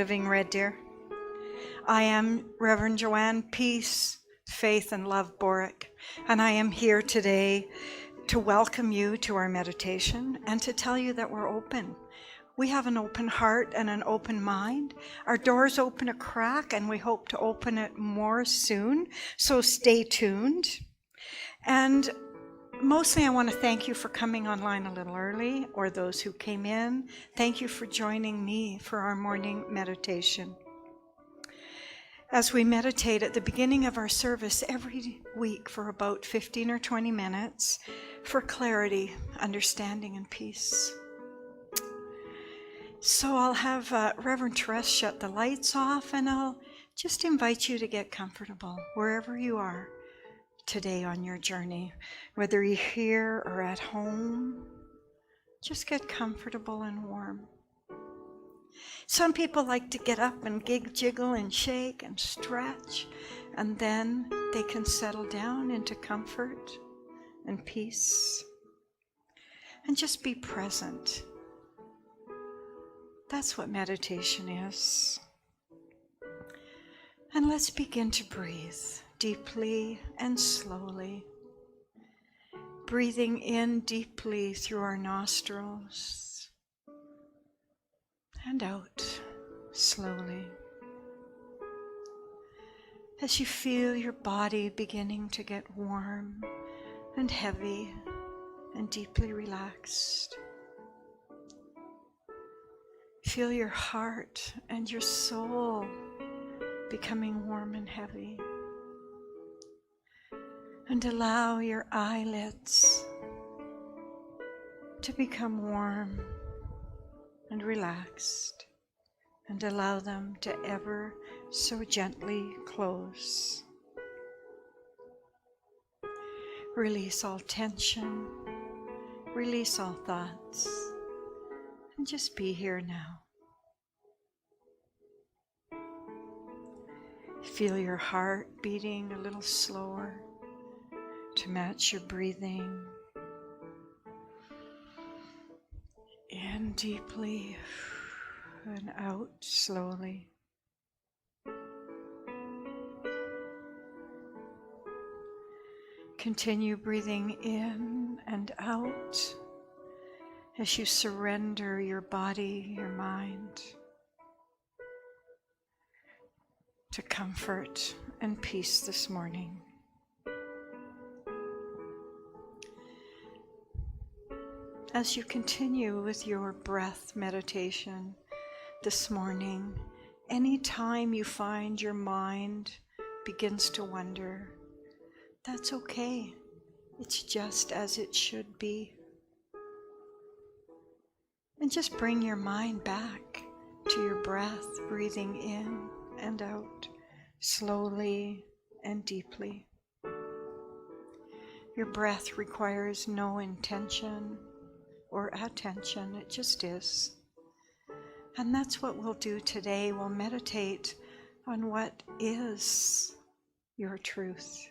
Living Red Deer. I am Reverend Joanne, Peace, Faith, and Love Boruck, and I am here today to welcome you to our meditation and to tell you that we're open. We have an open heart and an open mind. Our doors open a crack, and we hope to open it more soon, so stay tuned. And mostly I want to thank you for coming online a little early, or those who came in. Thank you for joining me for our morning meditation. As we meditate at the beginning of our service every week for about 15 or 20 minutes for clarity, understanding, and peace. So I'll have Reverend Therese shut the lights off, and I'll just invite you to get comfortable wherever you are today on your journey, whether you're here or at home. Just get comfortable and warm. Some people like to get up and jiggle and shake and stretch, and then they can settle down into comfort and peace. And just be present. That's what meditation is. And let's begin to breathe deeply and slowly. Breathing in deeply through our nostrils and out slowly. As you feel your body beginning to get warm and heavy and deeply relaxed. Feel your heart and your soul becoming warm and heavy. And allow your eyelids to become warm and relaxed, and allow them to ever so gently close. Release all tension, release all thoughts, and just be here now. Feel your heart beating a little slower to match your breathing. In deeply and out slowly. Continue breathing in and out as you surrender your body, your mind to comfort and peace this morning. As you continue with your breath meditation this morning, anytime you find your mind begins to wander, that's okay. It's just as it should be. And just bring your mind back to your breath, breathing in and out, slowly and deeply. Your breath requires no intention or attention, it just is. And that's what we'll do today. We'll meditate on what is your truth.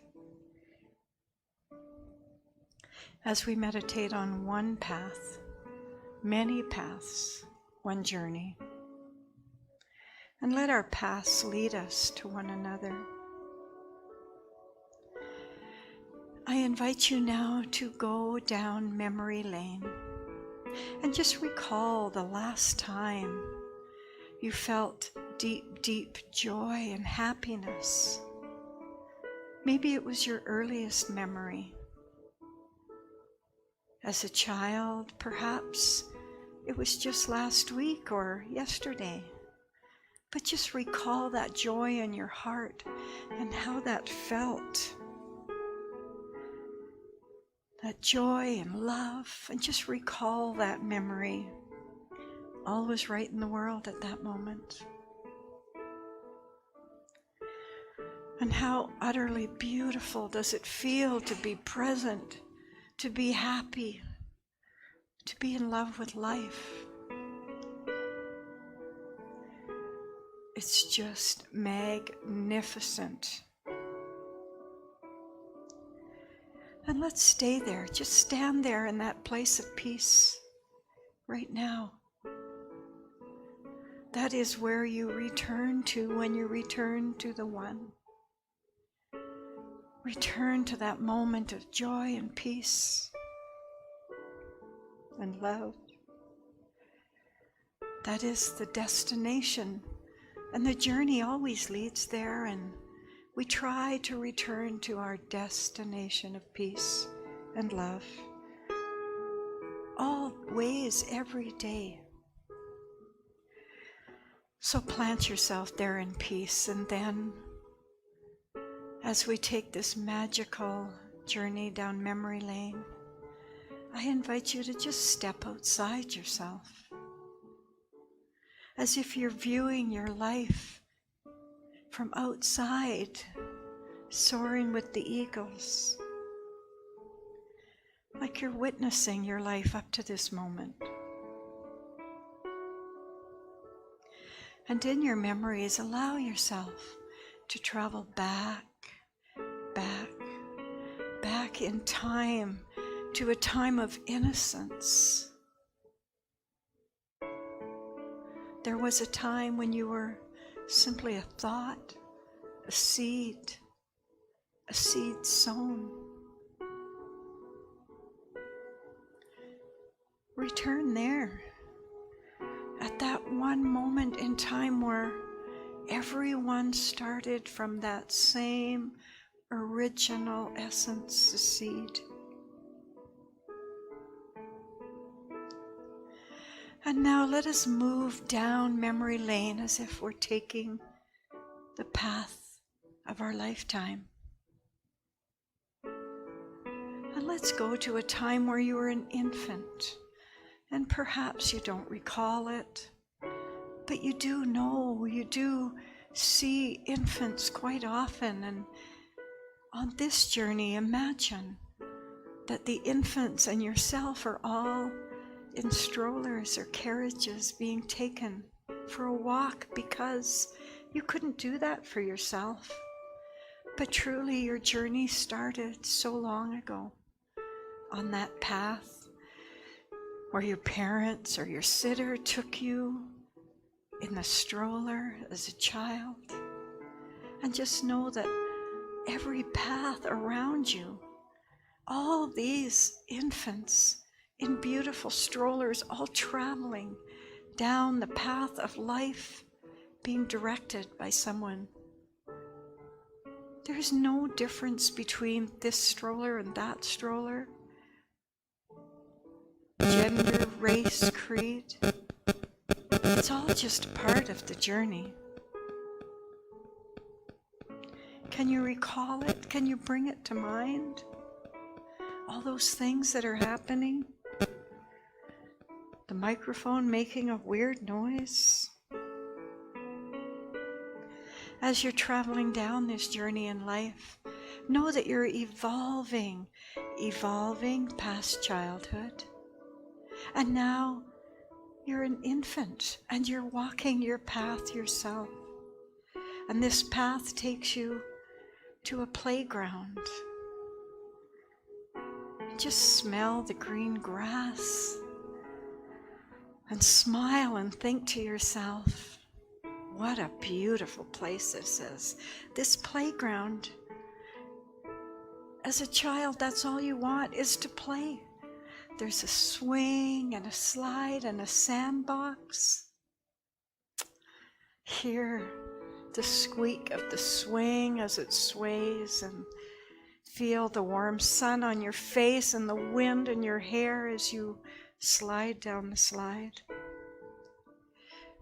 As we meditate on one path, many paths, one journey. And let our paths lead us to one another. I invite you now to go down memory lane. And just recall the last time you felt deep, deep joy and happiness. Maybe it was your earliest memory. As a child, perhaps it was just last week or yesterday. But just recall that joy in your heart and how that felt. That joy and love, and just recall that memory. All was right in the world at that moment. And how utterly beautiful does it feel to be present, to be happy, to be in love with life. It's just magnificent. And let's stay there. Just stand there in that place of peace right now. That is where you return to when you return to the One. Return to that moment of joy and peace and love. That is the destination, and the journey always leads there, and we try to return to our destination of peace and love, always, every day. So plant yourself there in peace, and then as we take this magical journey down memory lane, I invite you to just step outside yourself, as if you're viewing your life from outside, soaring with the eagles, like you're witnessing your life up to this moment. And in your memories, allow yourself to travel back in time, to a time of innocence. There was a time when you were simply a thought, a seed sown. Return there, at that one moment in time where everyone started from that same original essence, the seed. And now let us move down memory lane as if we're taking the path of our lifetime. And let's go to a time where you were an infant, and perhaps you don't recall it, but you do know, you do see infants quite often. And on this journey, imagine that the infants and yourself are all in strollers or carriages being taken for a walk, because you couldn't do that for yourself. But truly your journey started so long ago on that path where your parents or your sitter took you in the stroller as a child. And just know that every path around you, all these infants in beautiful strollers, all traveling down the path of life, being directed by someone. There's no difference between this stroller and that stroller. Gender, race, creed. It's all just a part of the journey. Can you recall it? Can you bring it to mind? All those things that are happening? The microphone making a weird noise? As you're traveling down this journey in life, know that you're evolving past childhood. And now you're an infant and you're walking your path yourself. And this path takes you to a playground. Just smell the green grass and smile and think to yourself, what a beautiful place this is. This playground. As a child, that's all you want, is to play. There's a swing and a slide and a sandbox. Hear the squeak of the swing as it sways, and feel the warm sun on your face and the wind in your hair as you slide down the slide.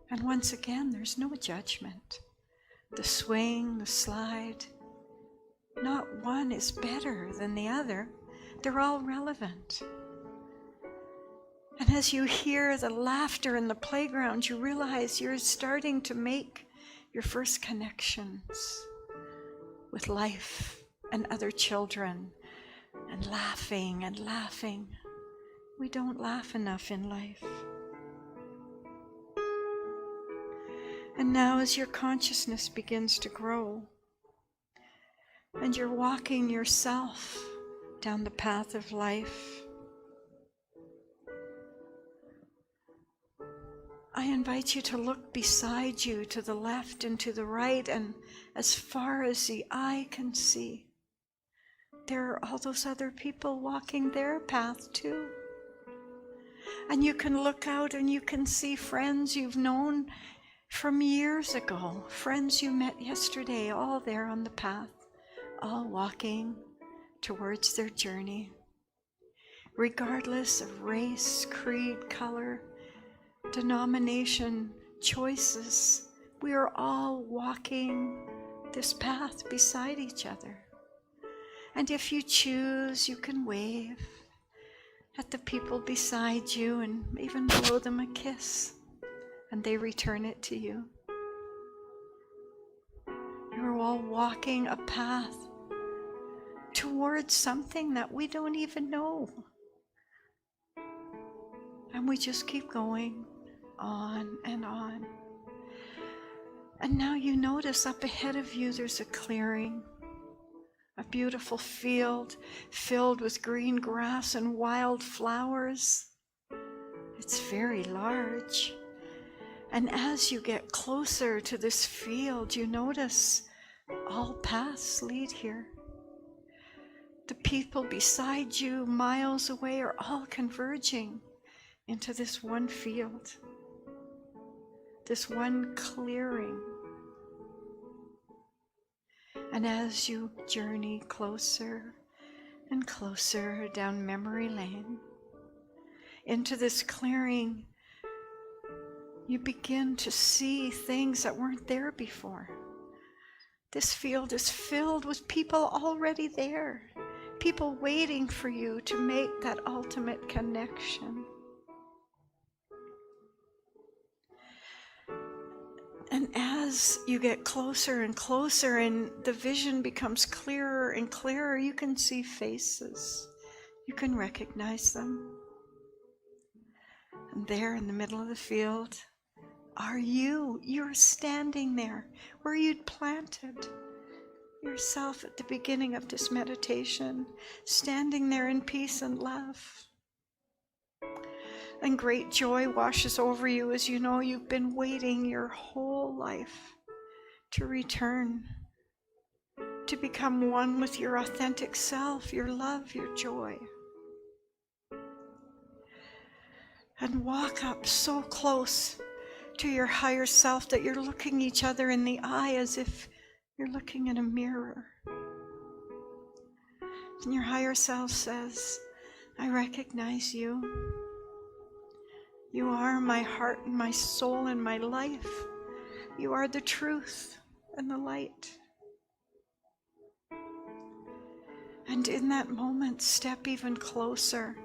And once again, there's no judgment. The swing, the slide, not one is better than the other. They're all relevant. And as you hear the laughter in the playground, you realize you're starting to make your first connections with life and other children, and laughing and laughing. We don't laugh enough in life. And now as your consciousness begins to grow, and you're walking yourself down the path of life, I invite you to look beside you, to the left and to the right, and as far as the eye can see, there are all those other people walking their path too. And you can look out and you can see friends you've known from years ago, friends you met yesterday, all there on the path, all walking towards their journey. Regardless of race, creed, color, denomination, choices, we are all walking this path beside each other. And if you choose, you can wave at the people beside you and even blow them a kiss, and they return it to you. You're all walking a path towards something that we don't even know. And we just keep going on and on. And now you notice up ahead of you there's a clearing, a beautiful field filled with green grass and wild flowers. It's very large. And as you get closer to this field, you notice all paths lead here. The people beside you, miles away, are all converging into this one field, this one clearing. And as you journey closer and closer down memory lane into this clearing, you begin to see things that weren't there before. This field is filled with people already there, people waiting for you to make that ultimate connection. And as you get closer and closer and the vision becomes clearer and clearer, you can see faces. You can recognize them. And there in the middle of the field are you. You're standing there where you'd planted yourself at the beginning of this meditation, standing there in peace and love. And great joy washes over you as you know you've been waiting your whole life to return, to become one with your authentic self, your love, your joy. And walk up so close to your higher self that you're looking each other in the eye as if you're looking in a mirror. And your higher self says, I recognize you. You are my heart and my soul and my life. You are the truth and the light. And in that moment, step even closer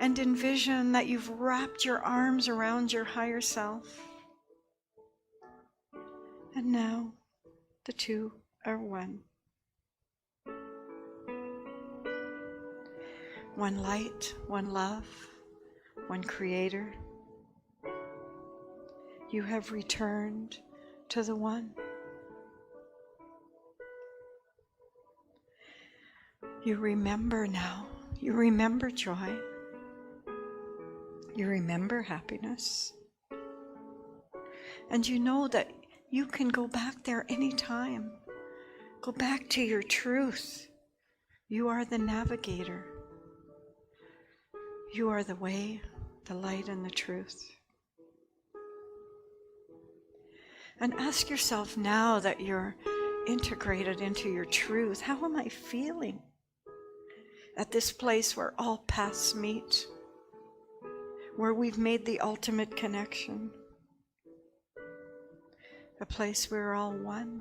and envision that you've wrapped your arms around your higher self. And now the two are one. One light, one love, one creator. You have returned to the one. You remember now. You remember joy. You remember happiness. And you know that you can go back there anytime. Go back to your truth. You are the navigator. You are the way, the light, and the truth. And ask yourself now that you're integrated into your truth, how am I feeling at this place where all paths meet, where we've made the ultimate connection, a place where we're all one?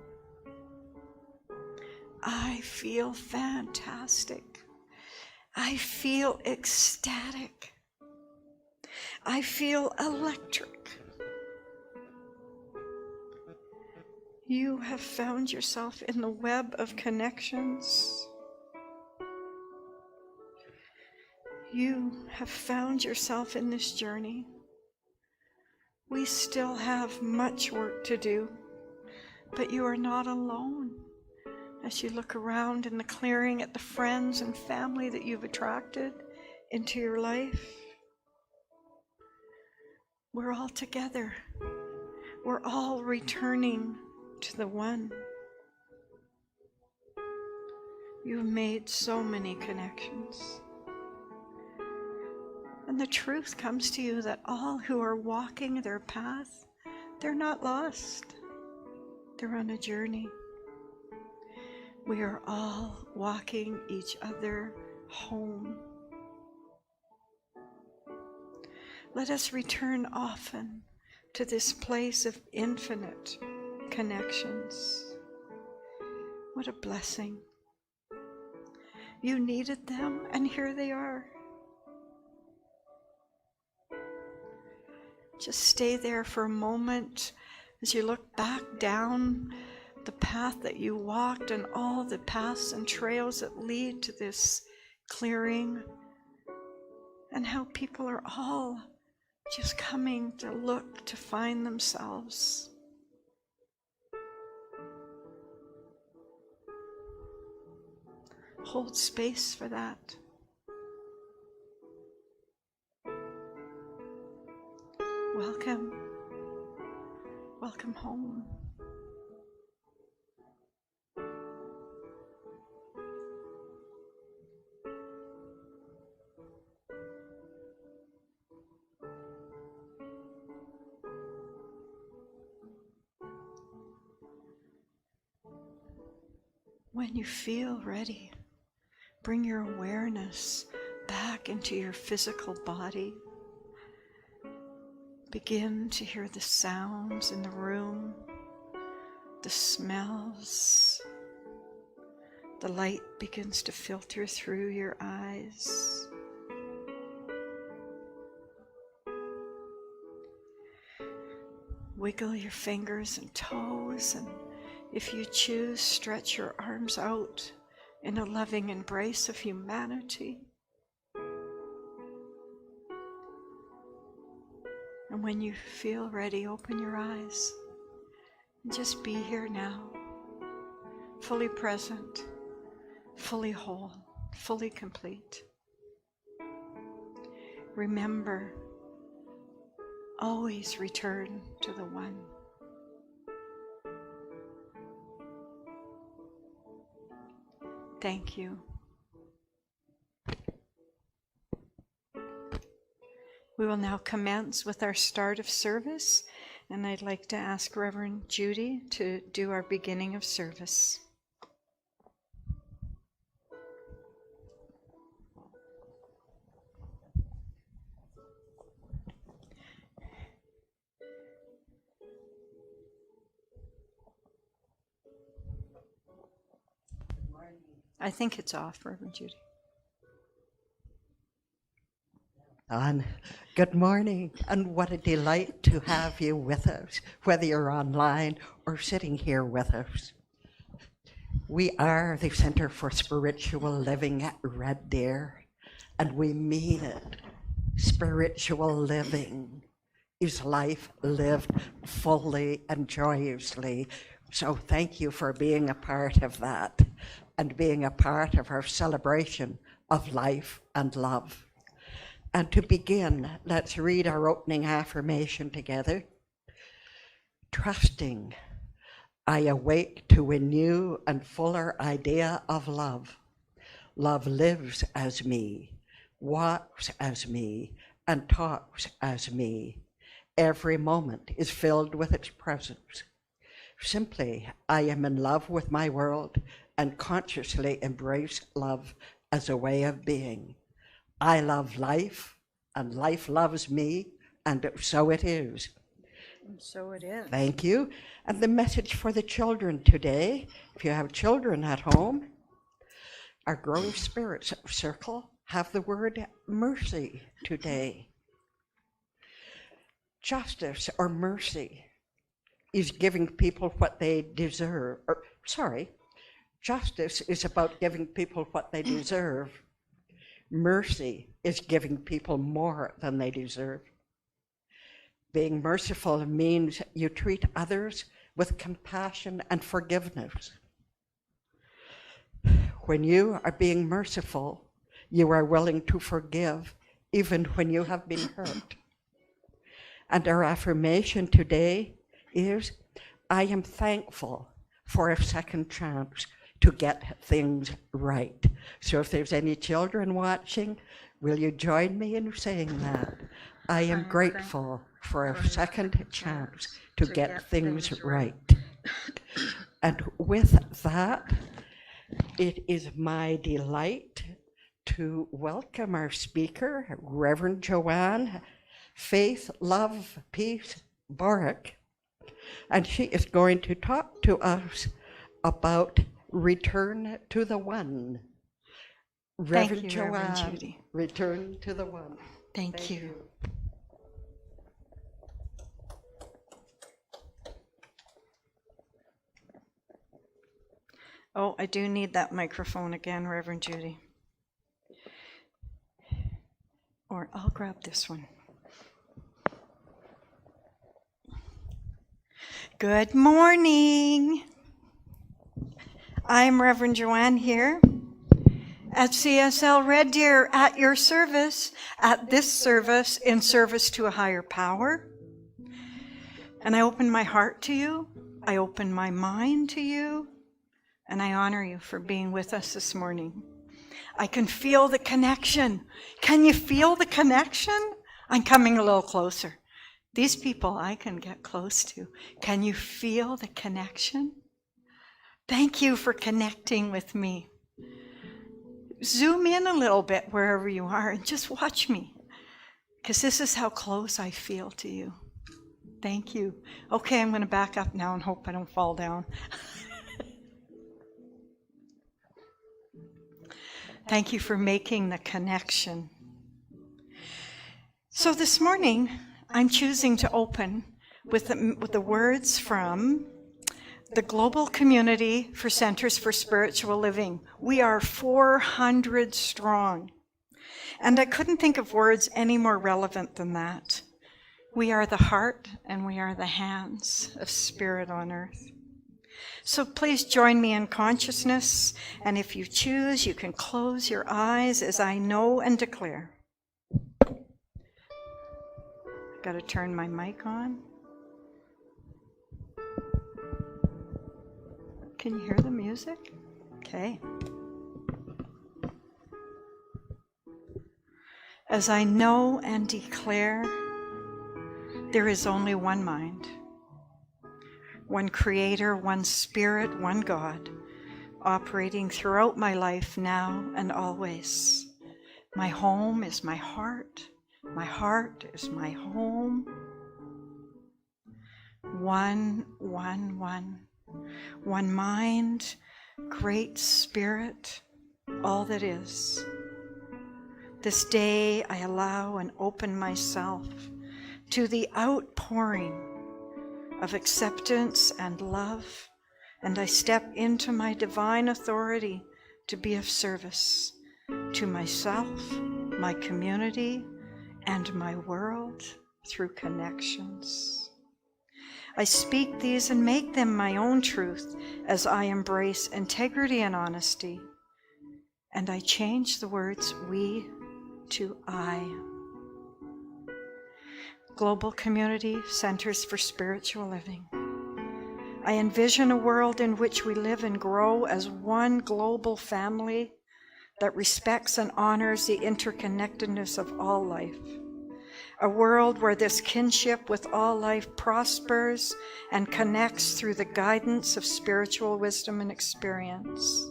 I feel fantastic. I feel ecstatic. I feel electric. You have found yourself in the web of connections. You have found yourself in this journey. We still have much work to do, but you are not alone. As you look around in the clearing at the friends and family that you've attracted into your life, We're all together. We're all returning to the one. You've made so many connections. And the truth comes to you that all who are walking their path, they're not lost. They're on a journey. We are all walking each other home. Let us return often to this place of infinite connections. What a blessing. You needed them, and here they are. Just stay there for a moment as you look back down the path that you walked and all the paths and trails that lead to this clearing, and how people are all just coming to look to find themselves. Hold space for that. Welcome. Welcome home. When you feel ready, bring your awareness back into your physical body. Begin to hear the sounds in the room, the smells. The light begins to filter through your eyes. Wiggle your fingers and toes, and if you choose, stretch your arms out in a loving embrace of humanity. And when you feel ready, open your eyes and just be here now, fully present, fully whole, fully complete. Remember, always return to the one. Thank you. We will now commence with our start of service, and I'd like to ask Reverend Judy to do our beginning of service. I think it's off, Reverend Judy. On. Good morning, and what a delight to have you with us, whether you're online or sitting here with us. We are the Center for Spiritual Living at Red Deer, and we mean it. Spiritual living is life lived fully and joyously. So thank you for being a part of that and being a part of our celebration of life and love. And to begin, let's read our opening affirmation together. Trusting, I awake to a new and fuller idea of love. Love lives as me, walks as me, and talks as me. Every moment is filled with its presence. Simply, I am in love with my world and consciously embrace love as a way of being. I love life, and life loves me, and so it is. And so it is. Thank you. And the message for the children today, if you have children at home, our Growing Spirits Circle have the word mercy today. Justice or mercy is giving people what they deserve. Justice is about giving people what they deserve. Mercy is giving people more than they deserve. Being merciful means you treat others with compassion and forgiveness. When you are being merciful, you are willing to forgive even when you have been hurt. And our affirmation today is, I am thankful for a second chance to get things right. So if there's any children watching, will you join me in saying that? I am grateful for a second chance to get things right. And with that, it is my delight to welcome our speaker, Reverend Joanne, Faith, Love, Peace, Boruck. And she is going to talk to us about Return to the One. Reverend Joanne, Reverend Judy. Return to the One. Thank you. Oh, I do need that microphone again, Reverend Judy. Or I'll grab this one. Good morning. I'm Reverend Joanne here at CSL Red Deer at your service, at this service, in service to a higher power. And I open my heart to you. I open my mind to you. And I honor you for being with us this morning. I can feel the connection. Can you feel the connection? I'm coming a little closer. These people I can get close to. Can you feel the connection? Thank you for connecting with me. Zoom in a little bit wherever you are and just watch me, because this is how close I feel to you. Thank you. Okay, I'm going to back up now and hope I don't fall down. Thank you for making the connection. So this morning, I'm choosing to open with the words from the Global Community for Centers for Spiritual Living. We are 400 strong. And I couldn't think of words any more relevant than that. We are the heart and we are the hands of Spirit on earth. So please join me in consciousness, and if you choose, you can close your eyes as I know and declare. I've got to turn my mic on. Can you hear the music? Okay. As I know and declare, there is only one mind. One Creator, one Spirit, one God, operating throughout my life now and always. My home is my heart is my home. One mind, great Spirit, all that is. This day I allow and open myself to the outpouring of acceptance and love, and I step into my divine authority to be of service to myself, my community, and my world through connections. I speak these and make them my own truth as I embrace integrity and honesty, and I change the words we to I. Global Community Centers for Spiritual Living. I envision a world in which we live and grow as one global family that respects and honors the interconnectedness of all life. A world where this kinship with all life prospers and connects through the guidance of spiritual wisdom and experience.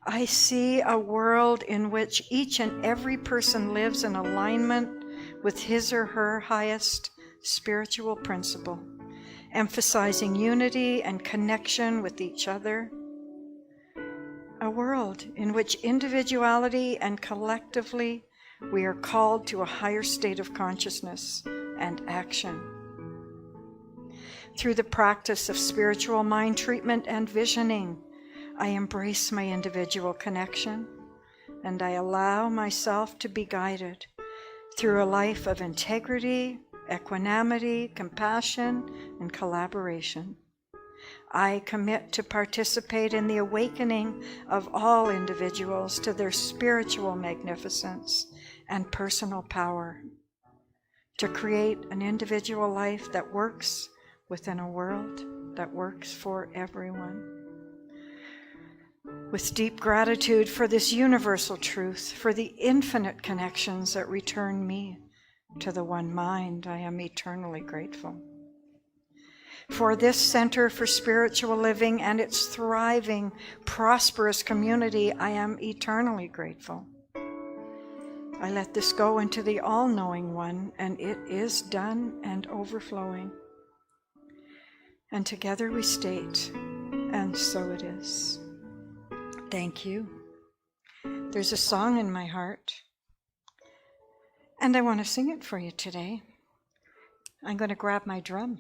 I see a world in which each and every person lives in alignment with his or her highest spiritual principle, emphasizing unity and connection with each other. A world in which individuality and collectively we are called to a higher state of consciousness and action. Through the practice of spiritual mind treatment and visioning, I embrace my individual connection and I allow myself to be guided through a life of integrity, equanimity, compassion, and collaboration. I commit to participate in the awakening of all individuals to their spiritual magnificence and personal power. to create an individual life that works within a world that works for everyone. With deep gratitude for this universal truth, for the infinite connections that return me to the one mind, I am eternally grateful. For this Center for Spiritual Living and its thriving, prosperous community, I am eternally grateful. I let this go into the all-knowing one, and it is done and overflowing. And together we state, and so it is. Thank you. There's a song in my heart, and I want to sing it for you today. I'm going to grab my drum,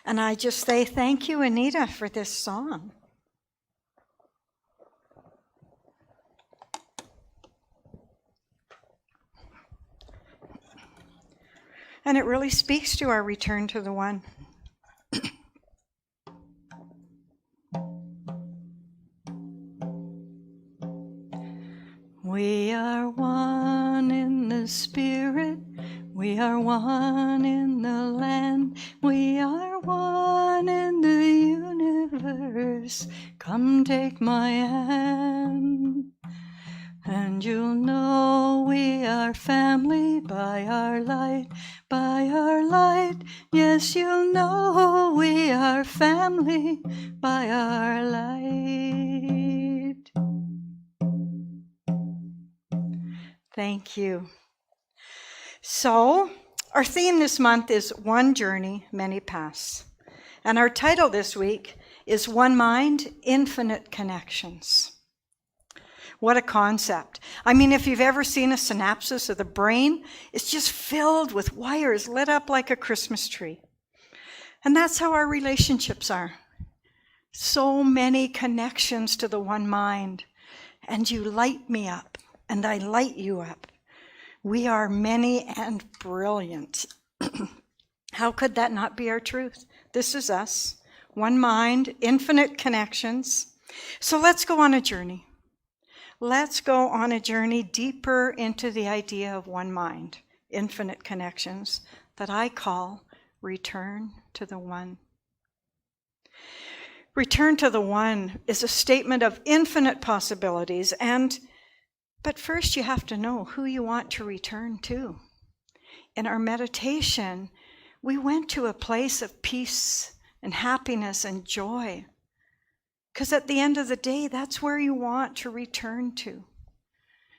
and I just say thank you, Anita, for this song. And it really speaks to our return to the one. We are one in the spirit, we are one in the land, we are one in the universe. Come take my hand, and you'll know we are family by our light, by our light. Yes, you'll know we are family by our light. Thank you. So, our theme this month is One Journey, Many Paths. And our title this week is One Mind, Infinite Connections. What a concept. I mean, if you've ever seen a synapses of the brain, it's just filled with wires lit up like a Christmas tree. And that's how our relationships are. So many connections to the one mind. And you light me up, and I light you up. We are many and brilliant. How could that not be our truth? This is us. One mind, infinite connections. So let's go on a journey. Let's go on a journey deeper into the idea of one mind, infinite connections, that I call Return to the One. Return to the One is a statement of infinite possibilities, but first you have to know who you want to return to. In our meditation, we went to a place of peace and happiness and joy. Because at the end of the day, that's where you want to return to.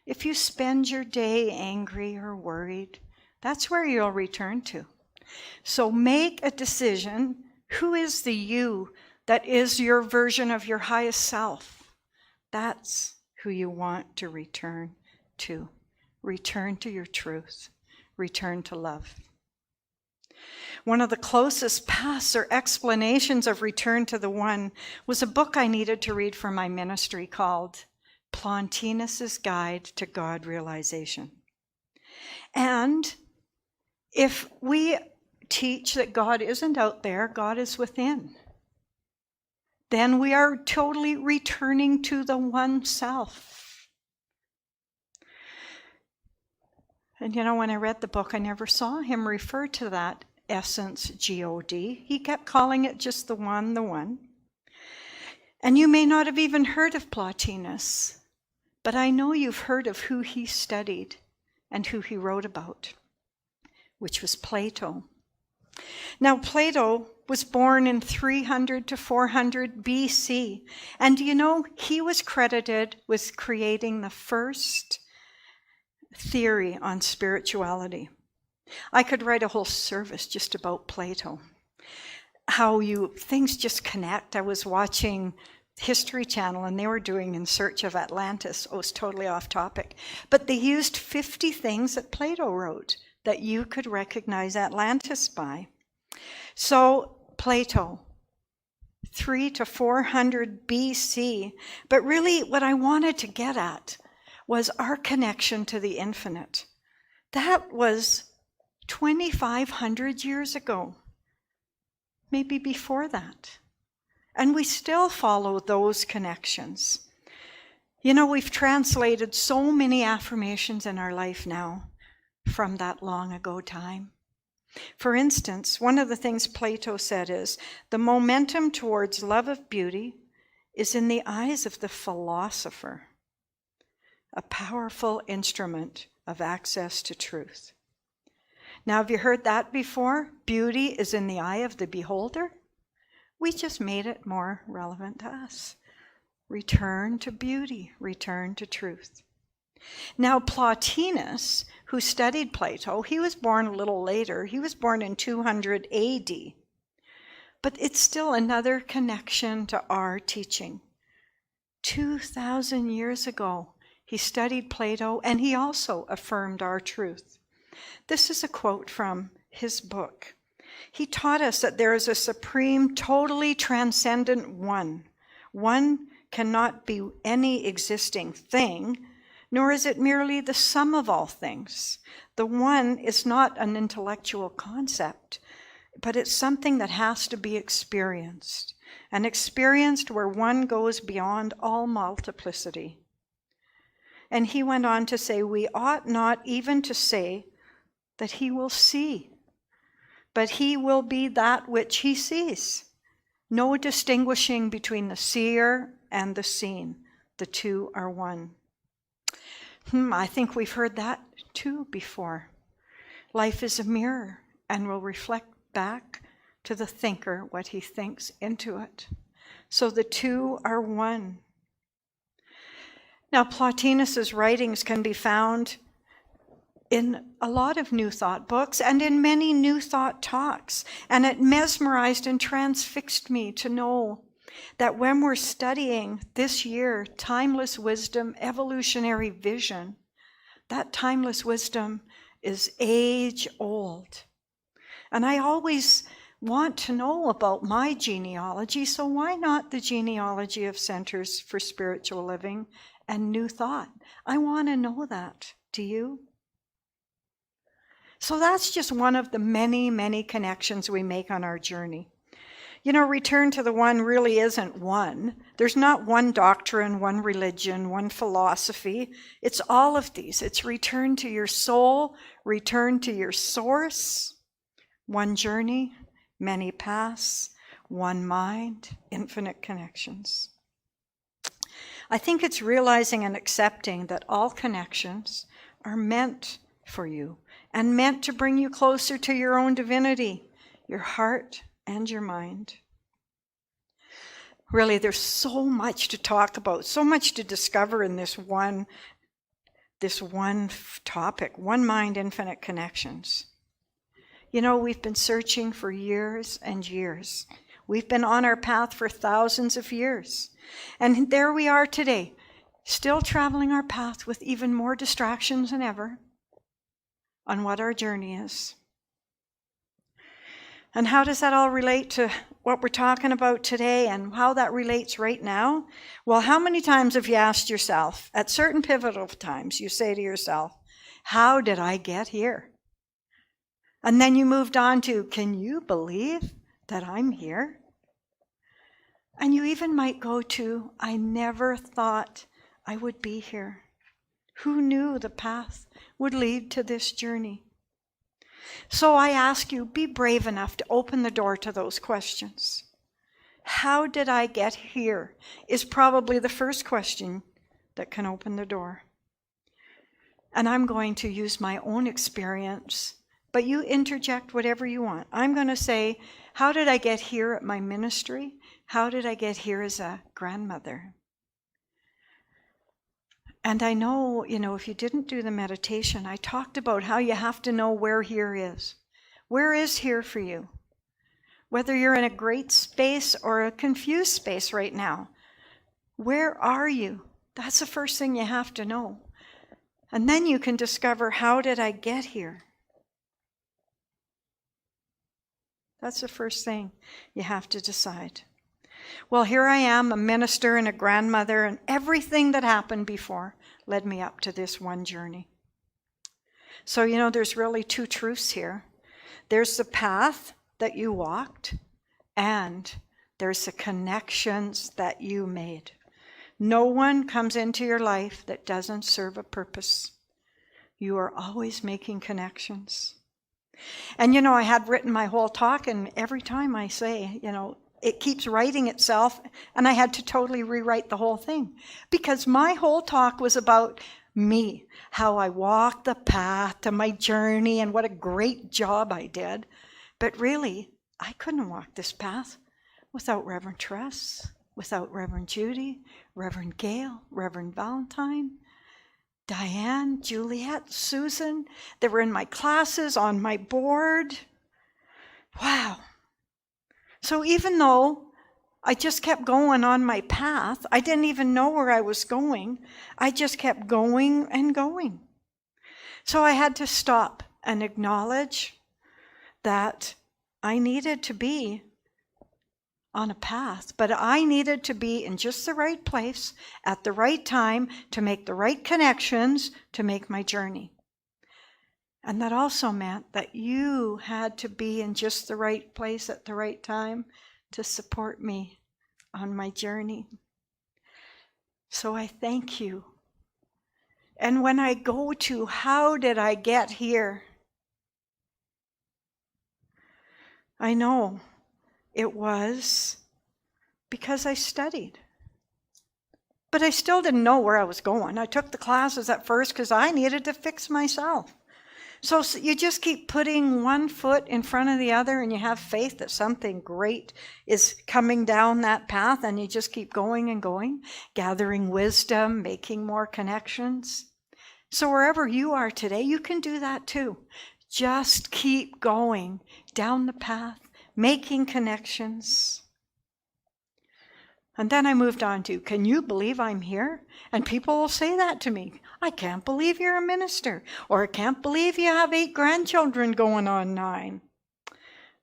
If you spend your day angry or worried, that's where you'll return to. So make a decision. Who is the you that is your version of your highest self? That's who you want to return to. Return to your truth. Return to love. One of the closest paths or explanations of Return to the One was a book I needed to read for my ministry called Plotinus's Guide to God Realization. And if we teach that God isn't out there, God is within, then we are totally returning to the one self. And you know, when I read the book, I never saw him refer to that essence, G-O-D. He kept calling it just the one, the one. And you may not have even heard of Plotinus, but I know you've heard of who he studied and who he wrote about, which was Plato. Now, Plato was born in 300 to 400 BC, and you know, he was credited with creating the first theory on spirituality. I could write a whole service just about Plato. How things just connect. I was watching History Channel and they were doing In Search of Atlantis. Oh, it's totally off topic. But they used 50 things that Plato wrote that you could recognize Atlantis by. So Plato, 300 to 400 BC. But really what I wanted to get at was our connection to the infinite. That was 2,500 years ago, maybe before that. And we still follow those connections. You know, we've translated so many affirmations in our life now from that long ago time. For instance, one of the things Plato said is, the momentum towards love of beauty is in the eyes of the philosopher, a powerful instrument of access to truth. Now, have you heard that before? Beauty is in the eye of the beholder? We just made it more relevant to us. Return to beauty, return to truth. Now, Plotinus, who studied Plato, he was born a little later. He was born in 200 AD. But it's still another connection to our teaching. 2,000 years ago, he studied Plato, and he also affirmed our truth. This is a quote from his book. He taught us that there is a supreme, totally transcendent one. One cannot be any existing thing, nor is it merely the sum of all things. The one is not an intellectual concept, but it's something that has to be experienced, and experienced where one goes beyond all multiplicity. And he went on to say, we ought not even to say that he will see, but he will be that which he sees. No distinguishing between the seer and the seen. The two are one. I think we've heard that too before. Life is a mirror and will reflect back to the thinker what he thinks into it. So the two are one. Now, Plotinus's writings can be found in a lot of New Thought books and in many New Thought talks. And it mesmerized and transfixed me to know that when we're studying this year, timeless wisdom, evolutionary vision, that timeless wisdom is age old. And I always want to know about my genealogy, so why not the genealogy of Centers for Spiritual Living and New Thought? I want to know that. Do you? So that's just one of the many, many connections we make on our journey. You know, return to the one really isn't one. There's not one doctrine, one religion, one philosophy. It's all of these. It's return to your soul, return to your source. One journey, many paths, one mind, infinite connections. I think it's realizing and accepting that all connections are meant for you and meant to bring you closer to your own divinity, your heart and your mind. Really, there's so much to talk about, so much to discover in this one topic, one mind, infinite connections. You know, we've been searching for years and years. We've been on our path for thousands of years. And there we are today, still traveling our path with even more distractions than ever on what our journey is. And how does that all relate to what we're talking about today and how that relates right now? Well, how many times have you asked yourself, at certain pivotal times, you say to yourself, how did I get here? And then you moved on to, can you believe that I'm here? And you even might go to, I never thought I would be here. Who knew the path would lead to this journey? So I ask you, be brave enough to open the door to those questions. How did I get here is probably the first question that can open the door. And I'm going to use my own experience, but you interject whatever you want. I'm going to say, how did I get here at my ministry? How did I get here as a grandmother? And I know, if you didn't do the meditation, I talked about how you have to know where here is. Where is here for you? Whether you're in a great space or a confused space right now, where are you? That's the first thing you have to know. And then you can discover, how did I get here? That's the first thing you have to decide. Well, here I am, a minister and a grandmother, and everything that happened before led me up to this one journey. So, there's really two truths here. There's the path that you walked, and there's the connections that you made. No one comes into your life that doesn't serve a purpose. You are always making connections. And I had written my whole talk, and every time I say, it keeps writing itself, and I had to totally rewrite the whole thing. Because my whole talk was about me, how I walked the path to my journey, and what a great job I did. But really, I couldn't walk this path without Reverend Tress, without Reverend Judy, Reverend Gail, Reverend Valentine, Diane, Juliet, Susan. They were in my classes, on my board. Wow. So even though I just kept going on my path, I didn't even know where I was going. I just kept going and going. So I had to stop and acknowledge that I needed to be on a path, but I needed to be in just the right place at the right time to make the right connections to make my journey. And that also meant that you had to be in just the right place at the right time to support me on my journey. So I thank you. And when I go to how did I get here, I know it was because I studied. But I still didn't know where I was going. I took the classes at first because I needed to fix myself. So you just keep putting one foot in front of the other, and you have faith that something great is coming down that path, and you just keep going and going, gathering wisdom, making more connections. So wherever you are today, you can do that too. Just keep going down the path, making connections. And then I moved on to, can you believe I'm here? And people will say that to me. I can't believe you're a minister. Or I can't believe you have 8 grandchildren going on 9.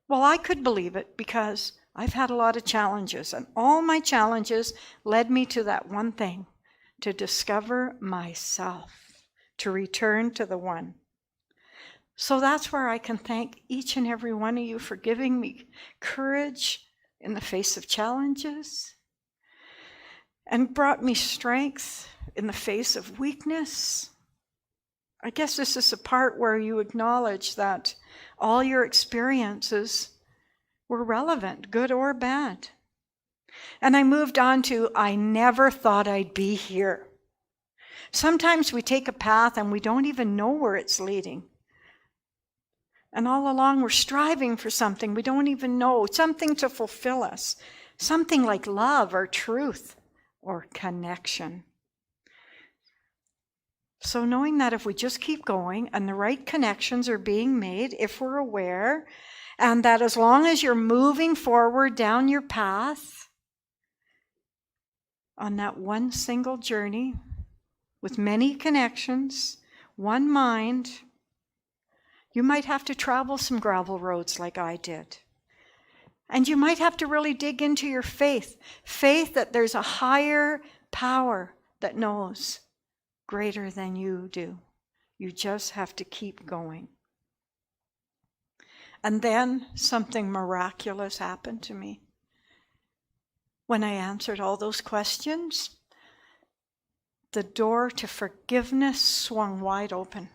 Well, I could believe it because I've had a lot of challenges. And all my challenges led me to that one thing, to discover myself, to return to the one. So that's where I can thank each and every one of you for giving me courage in the face of challenges, and brought me strength in the face of weakness. I guess this is the part where you acknowledge that all your experiences were relevant, good or bad. And I moved on to, I never thought I'd be here. Sometimes we take a path and we don't even know where it's leading. And all along we're striving for something we don't even know, something to fulfill us, something like love or truth or connection. So knowing that if we just keep going and the right connections are being made, if we're aware, and that as long as you're moving forward down your path on that one single journey with many connections, one mind, you might have to travel some gravel roads like I did. And you might have to really dig into your faith that there's a higher power that knows greater than you do. You just have to keep going. And then something miraculous happened to me. When I answered all those questions, the door to forgiveness swung wide open.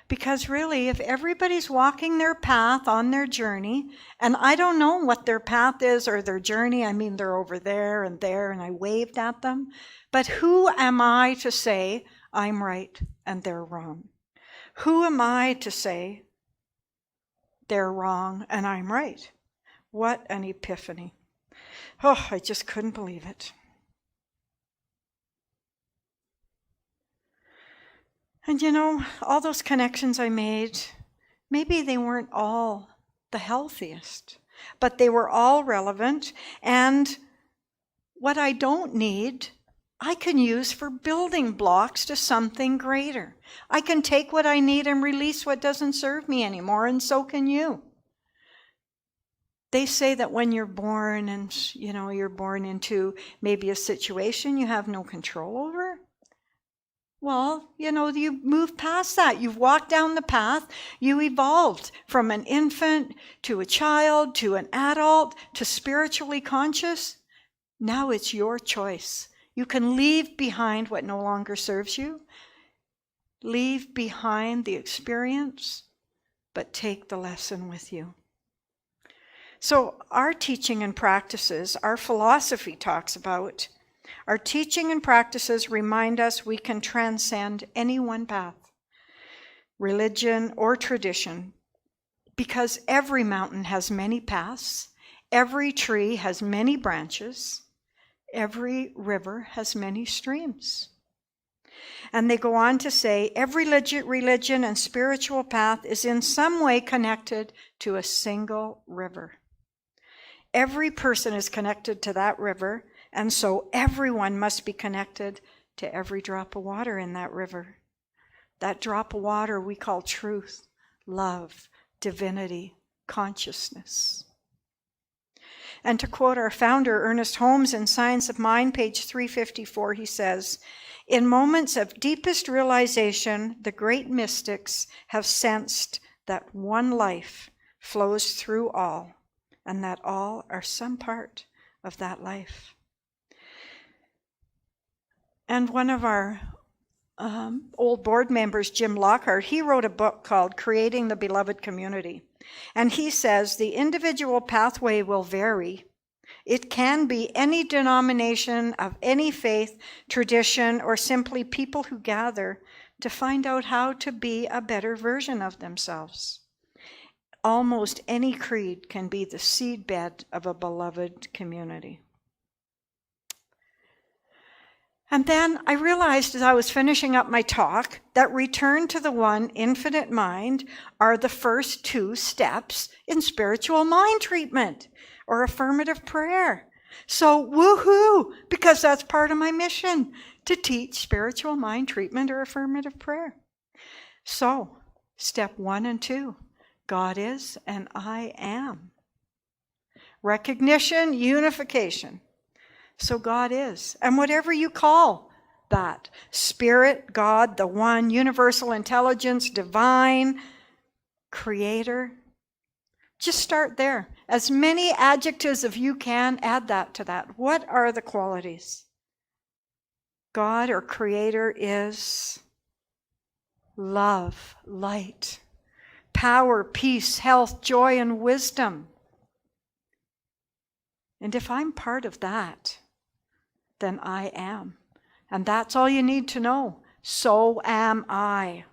Because really, if everybody's walking their path on their journey, and I don't know what their path is or their journey, I mean, they're over there, and I waved at them. But who am I to say I'm right and they're wrong? Who am I to say they're wrong and I'm right? What an epiphany. Oh, I just couldn't believe it. And all those connections I made, maybe they weren't all the healthiest, but they were all relevant. And what I don't need, I can use for building blocks to something greater. I can take what I need and release what doesn't serve me anymore, and so can you. They say that when you're born and, you're born into maybe a situation you have no control over. Well, you move past that. You've walked down the path. You evolved from an infant to a child to an adult to spiritually conscious. Now it's your choice. You can leave behind what no longer serves you. Leave behind the experience but take the lesson with you. So our teaching and practices, our philosophy talks about, our teaching and practices remind us we can transcend any one path, religion or tradition, because every mountain has many paths, every tree has many branches, every river has many streams. And they go on to say, every religion and spiritual path is in some way connected to a single river. Every person is connected to that river, and so everyone must be connected to every drop of water in that river. That drop of water we call truth, love, divinity, consciousness. And to quote our founder, Ernest Holmes, in Science of Mind, page 354, he says, in moments of deepest realization, the great mystics have sensed that one life flows through all, and that all are some part of that life. And one of our old board members, Jim Lockhart, he wrote a book called Creating the Beloved Community. And he says the individual pathway will vary. It can be any denomination of any faith, tradition, or simply people who gather to find out how to be a better version of themselves. Almost any creed can be the seedbed of a beloved community. And then I realized as I was finishing up my talk that return to the one infinite mind are the first two steps in spiritual mind treatment or affirmative prayer. So woohoo, because that's part of my mission, to teach spiritual mind treatment or affirmative prayer. So step 1 and 2, God is and I am. Recognition, unification. So God is. And whatever you call that, spirit, God, the one, universal intelligence, divine, creator, just start there. As many adjectives as you can, add that to that. What are the qualities? God or creator is love, light, power, peace, health, joy, and wisdom. And if I'm part of that, then I am. And that's all you need to know. So am I.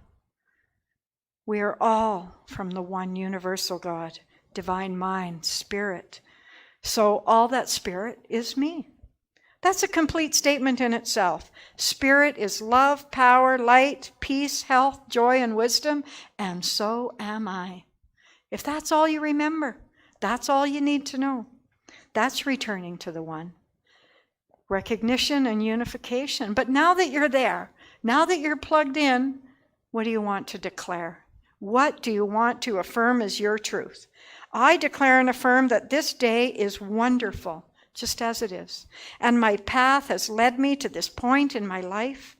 We are all from the one universal God, divine mind, spirit. So all that spirit is me. That's a complete statement in itself. Spirit is love, power, light, peace, health, joy, and wisdom, and so am I. If that's all you remember, that's all you need to know. That's returning to the one. Recognition and unification. But now that you're there, now that you're plugged in, what do you want to declare? What do you want to affirm as your truth? I declare and affirm that this day is wonderful, just as it is. And my path has led me to this point in my life,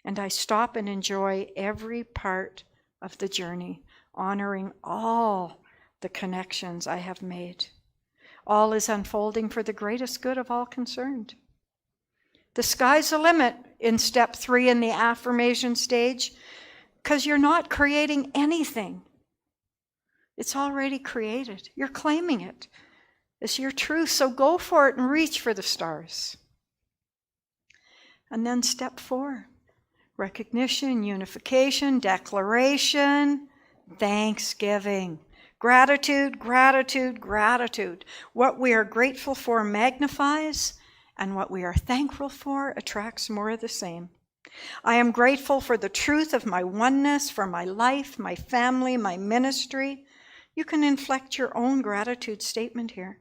and I stop and enjoy every part of the journey, honoring all the connections I have made. All is unfolding for the greatest good of all concerned. The sky's the limit in step 3 in the affirmation stage, because you're not creating anything. It's already created. You're claiming it. It's your truth, so go for it and reach for the stars. And then step 4, recognition, unification, declaration, thanksgiving. Gratitude, gratitude, gratitude. What we are grateful for magnifies, and what we are thankful for attracts more of the same. I am grateful for the truth of my oneness, for my life, my family, my ministry. You can inflect your own gratitude statement here.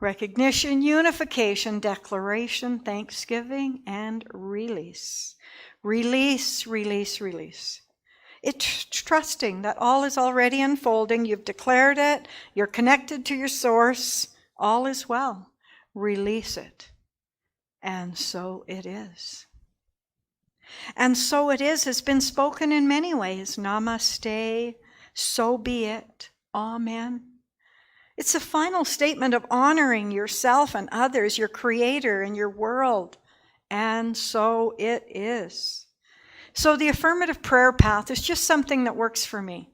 Recognition, unification, declaration, thanksgiving, and release. Release, release, release. It's trusting that all is already unfolding. You've declared it. You're connected to your source. All is well. Release it. And so it is. And so it is has been spoken in many ways. Namaste, so be it, amen. It's a final statement of honoring yourself and others, your creator and your world. And so it is. So the affirmative prayer path is just something that works for me.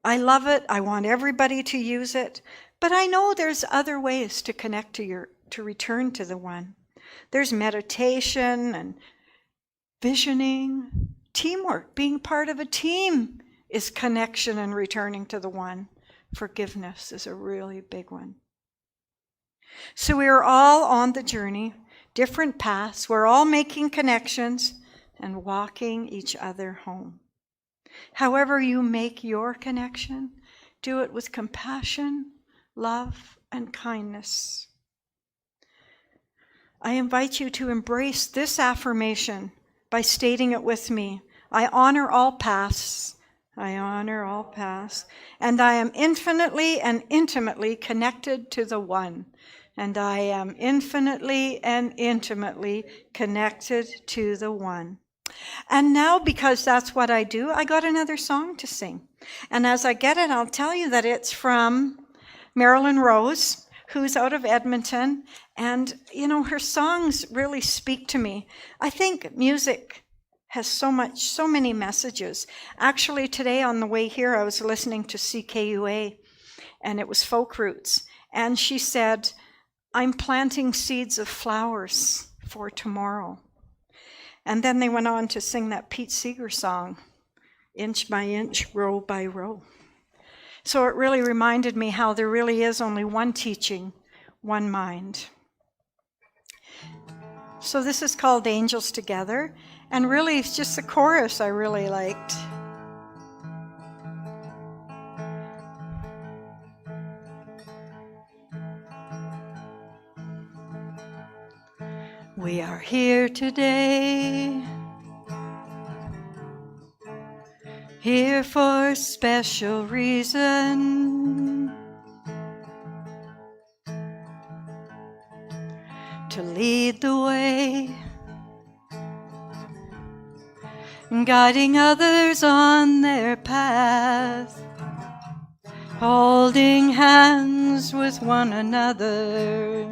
I love it. I want everybody to use it. But I know there's other ways to connect to return to the one. There's meditation and visioning, teamwork. Being part of a team is connection and returning to the one. Forgiveness is a really big one. So we are all on the journey, different paths. We're all making connections and walking each other home. However you make your connection, do it with compassion, love, and kindness. I invite you to embrace this affirmation by stating it with me. I honor all paths. I honor all paths. And I am infinitely and intimately connected to the one. And I am infinitely and intimately connected to the one. And now, because that's what I do, I got another song to sing. And as I get it, I'll tell you that it's from Marilyn Rose, who's out of Edmonton. And, you know, her songs really speak to me. I think music has so many messages. Actually, today on the way here, I was listening to CKUA, and it was Folk Roots. And she said, I'm planting seeds of flowers for tomorrow. And then they went on to sing that Pete Seeger song, Inch by Inch, Row by Row. So it really reminded me how there really is only one teaching, one mind. So this is called Angels Together, and really it's just the chorus I really liked. We are here today, here for a special reason, to lead the way, guiding others on their path, holding hands with one another.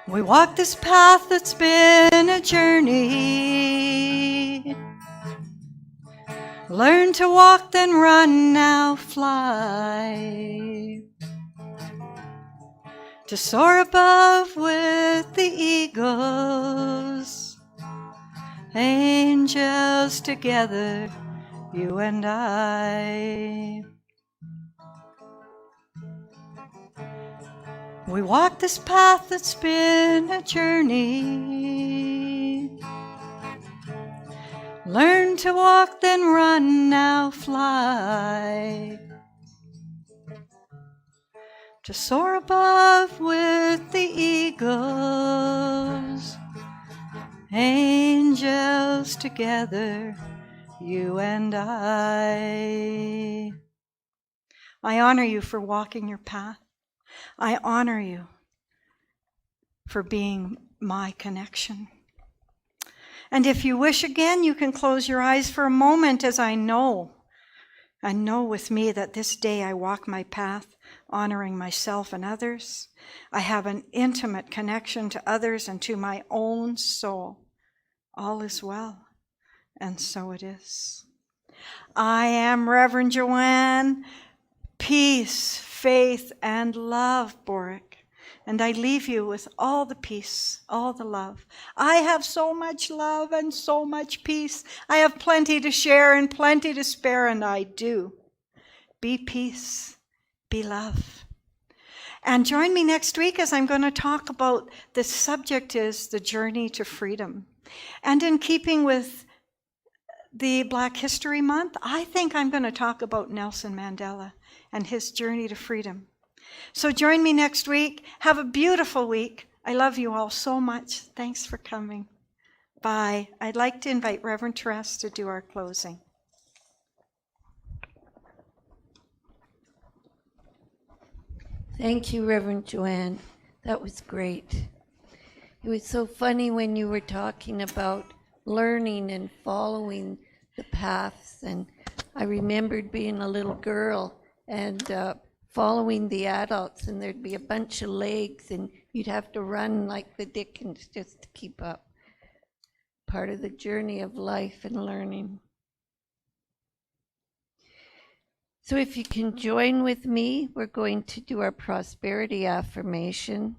We walk this path that's been a journey. Learn to walk, then run, now fly. To soar above with the eagles. Angels together, you and I. We walk this path that's been a journey. Learn to walk, then run, now fly. To soar above with the eagles. Angels together, you and I. I honor you for walking your path. I honor you for being my connection. And if you wish again, you can close your eyes for a moment, as I know with me that this day I walk my path, honoring myself and others. I have an intimate connection to others and to my own soul. All is well, and so it is. I am Reverend Joanne. Peace, faith, and love, Boruck. And I leave you with all the peace, all the love. I have so much love and so much peace. I have plenty to share and plenty to spare, and I do. Be peace, be love. And join me next week as I'm going to talk about, the subject is the journey to freedom. And in keeping with the Black History Month, I think I'm going to talk about Nelson Mandela and his journey to freedom. So join me next week. Have a beautiful week. I love you all so much. Thanks for coming. Bye. I'd like to invite Reverend Therese to do our closing. Thank you, Reverend Joanne. That was great. It was so funny when you were talking about learning and following the paths. And I remembered being a little girl and following the adults, and there'd be a bunch of legs, and You'd have to run like the Dickens just to keep up. Part of the journey of life and learning. So if you can join with me, we're going to do our prosperity affirmation.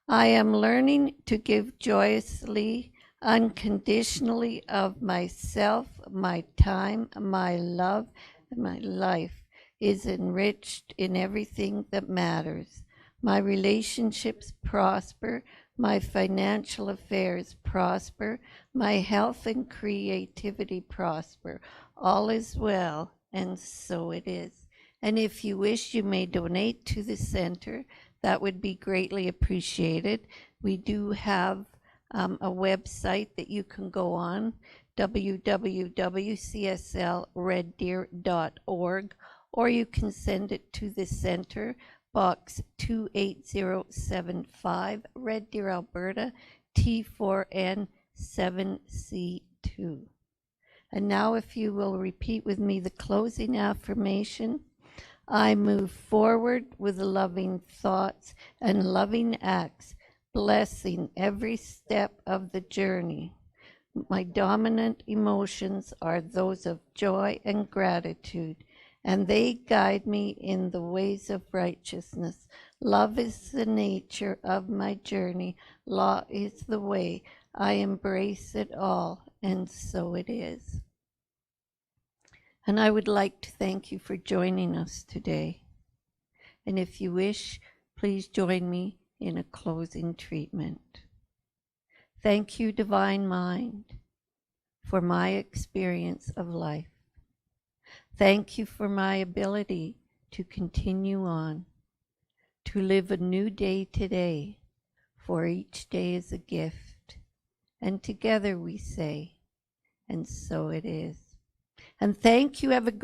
I am learning to give joyously, unconditionally of myself, my time, my love, and my life is enriched in everything that matters. My relationships prosper, my financial affairs prosper, my health and creativity prosper. All is well, and so it is. And if you wish, you may donate to the center. That would be greatly appreciated. We do have a website that you can go on, www.cslreddeer.org, or you can send it to the center, Box 28075, Red Deer, Alberta, T4N 7C2. And now if you will repeat with me the closing affirmation. I move forward with loving thoughts and loving acts, blessing every step of the journey. My dominant emotions are those of joy and gratitude, and they guide me in the ways of righteousness. Love is the nature of my journey. Law is the way. I embrace it all, and so it is. And I would like to thank you for joining us today. And if you wish, please join me in a closing treatment. Thank you, Divine Mind, for my experience of life. Thank you for my ability to continue on, to live a new day today, for each day is a gift. And together we say, and so it is. And thank you. Have a great